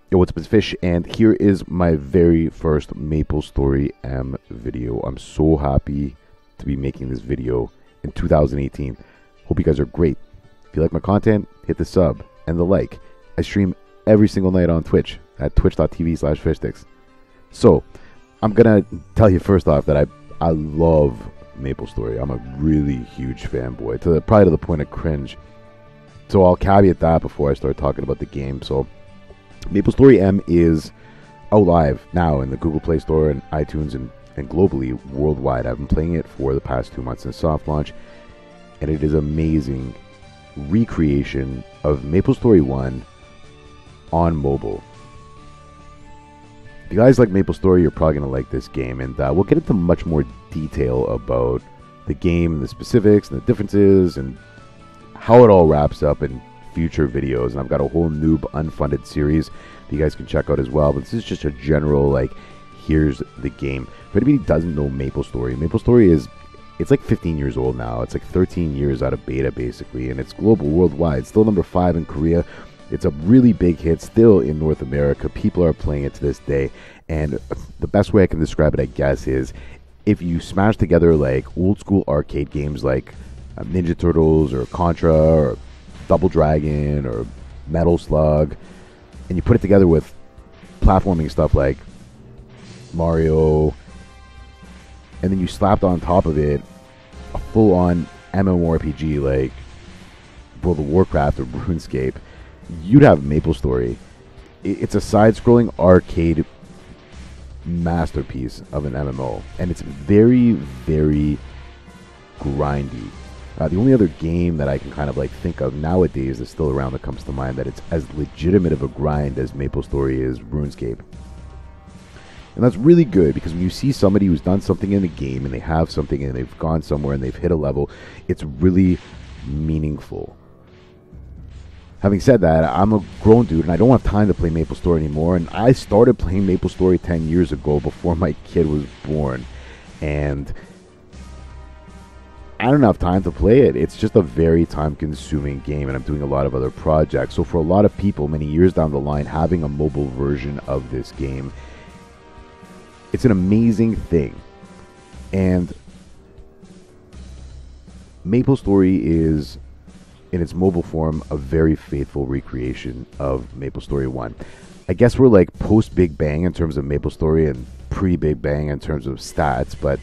Yo, what's up, it's Fish, and here is my very first Maplestory M video. I'm so happy to be making this video in 2018. Hope you guys are great. If you like my content, hit the sub and the like. I stream every single night on Twitch at twitch.tv/fishsticks. So, I'm gonna tell you first off that I love Maplestory. I'm a really huge fanboy, probably to the point of cringe. So I'll caveat that before I start talking about the game. So Maplestory M is out live now in the Google Play Store and iTunes and globally, worldwide. I've been playing it for the past 2 months in soft launch, and it is amazing recreation of Maplestory 1 on mobile. If you guys like Maplestory, you're probably going to like this game, and we'll get into much more detail about the game, the specifics, and the differences, and how it all wraps up in future videos. And I've got a whole noob unfunded series that you guys can check out as well, but this is just a general, like, here's the game. If anybody doesn't know Maplestory is, it's like 15 years old now. It's like 13 years out of beta basically, and it's global, worldwide. Still number 5 in Korea. It's a really big hit still in North America. People are playing it to this day, and the best way I can describe it, I guess, is if you smash together like old school arcade games like Ninja Turtles or Contra or Double Dragon or Metal Slug, and you put it together with platforming stuff like Mario, and then you slapped on top of it a full-on MMORPG like World of Warcraft or RuneScape, you'd have Maplestory. It's a side-scrolling arcade masterpiece of an MMO, and it's very, very grindy. The only other game that I can kind of like think of nowadays that's still around that comes to mind that it's as legitimate of a grind as Maplestory is RuneScape. And that's really good, because when you see somebody who's done something in a game and they have something and they've gone somewhere and they've hit a level, it's really meaningful. Having said that, I'm a grown dude and I don't have time to play Maplestory anymore, and I started playing Maplestory 10 years ago before my kid was born, and I don't have time to play it. It's just a very time-consuming game, and I'm doing a lot of other projects. So for a lot of people, many years down the line, having a mobile version of this game, it's an amazing thing. And Maplestory is, in its mobile form, a very faithful recreation of Maplestory 1. I guess we're like post-Big Bang in terms of Maplestory and pre-Big Bang in terms of stats, but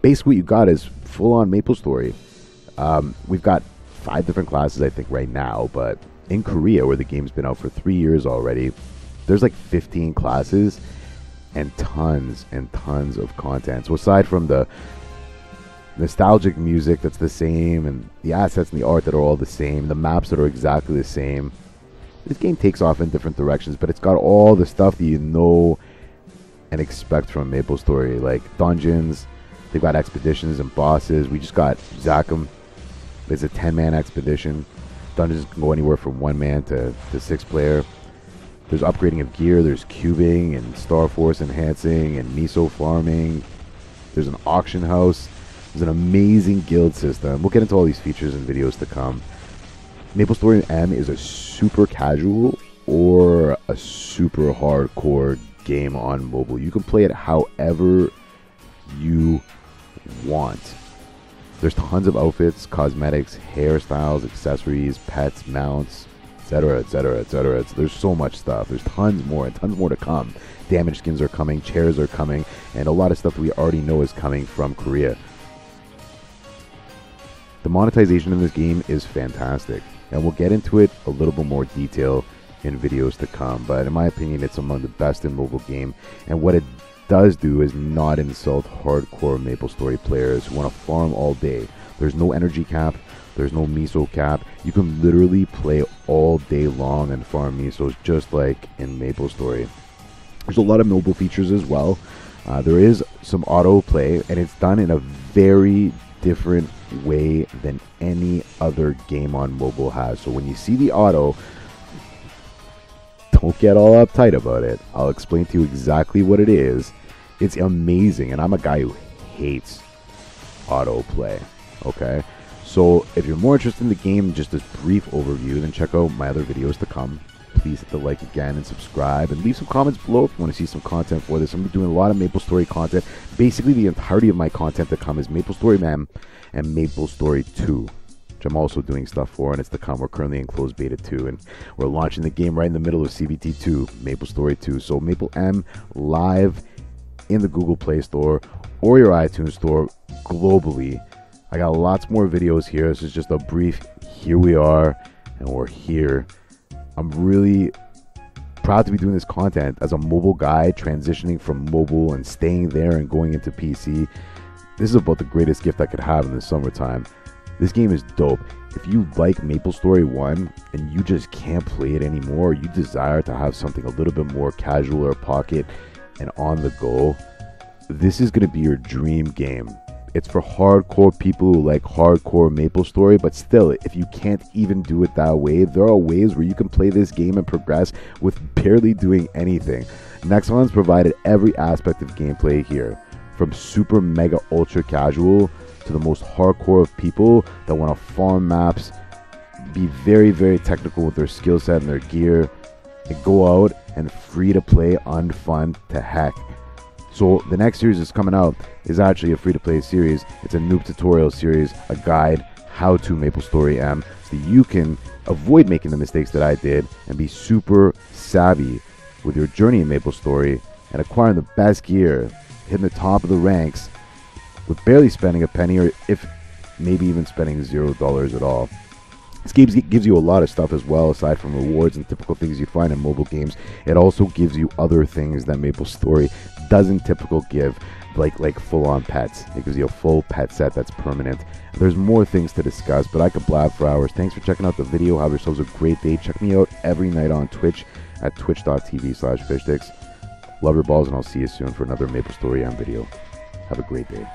basically what you got is full-on Maplestory. We've got 5 different classes, I think, right now, but in Korea, where the game's been out for 3 years already, there's like 15 classes and tons of content. So aside from the nostalgic music that's the same, and the assets and the art that are all the same, the maps that are exactly the same, this game takes off in different directions, but it's got all the stuff that you know and expect from Maplestory, like dungeons. They've got expeditions and bosses. We just got Zakum. It's a 10-man expedition. Dungeons can go anywhere from 1 man to 6 player. There's upgrading of gear. There's cubing and Star Force enhancing and miso farming. There's an auction house. There's an amazing guild system. We'll get into all these features in videos to come. Maplestory M is a super casual or a super hardcore game on mobile. You can play it however you want. There's tons of outfits, cosmetics, hairstyles, accessories, pets, mounts, etc., etc., etc. There's so much stuff. There's tons more and tons more to come. Damage skins are coming, chairs are coming, and a lot of stuff that we already know is coming from Korea. The monetization in this game is fantastic, and we'll get into it a little bit more detail in videos to come, but in my opinion, it's among the best in mobile game, and what it does do is not insult hardcore Maplestory players who want to farm all day. There's no energy cap, there's no miso cap. You can literally play all day long and farm misos just like in Maplestory. There's a lot of mobile features as well. There is some auto play, and it's done in a very different way than any other game on mobile has. So when you see the auto, don't get all uptight about it. I'll explain to you exactly what it is. It's amazing, and I'm a guy who hates autoplay. Okay, so if you're more interested in the game, just this brief overview, then check out my other videos to come. please hit the like again and subscribe, and leave some comments below if you want to see some content for this. I'm going to be doing a lot of Maplestory content. Basically, the entirety of my content to come is Maplestory M and Maplestory 2, which I'm also doing stuff for, and it's to come. We're currently in closed beta 2, and we're launching the game right in the middle of CBT 2, Maplestory 2. So Maple M live in the Google Play Store or your iTunes Store globally. I got lots more videos here. This is just a brief, here we are, and we're here. I'm really proud to be doing this content as a mobile guy, transitioning from mobile and staying there and going into PC. This is about the greatest gift I could have in the summertime. This game is dope. If you like Maplestory 1 and you just can't play it anymore, or you desire to have something a little bit more casual or pocket and on the go, this is going to be your dream game. It's for hardcore people who like hardcore Maplestory, but still, if you can't even do it that way, there are ways where you can play this game and progress with barely doing anything. Nexon's provided every aspect of gameplay here, from super mega ultra casual to the most hardcore of people that want to farm maps, be very, very technical with their skill set and their gear, and go out and free to play unfun to heck. So the next series that's coming out is actually a free-to-play series. It's a noob tutorial series, a guide, how to Maplestory M, so that you can avoid making the mistakes that I did and be super savvy with your journey in Maplestory and acquiring the best gear, hitting the top of the ranks with barely spending a penny, or if maybe even spending $0 at all. This game gives you a lot of stuff as well, aside from rewards and typical things you'd find in mobile games. It also gives you other things that Maplestory doesn't typically give, like full-on pets. It gives you a full pet set that's permanent. There's more things to discuss, but I could blab for hours. Thanks for checking out the video. Have yourselves a great day. Check me out every night on Twitch at twitch.tv/fishdicks. Love your balls, and I'll see you soon for another Maplestory M video. Have a great day.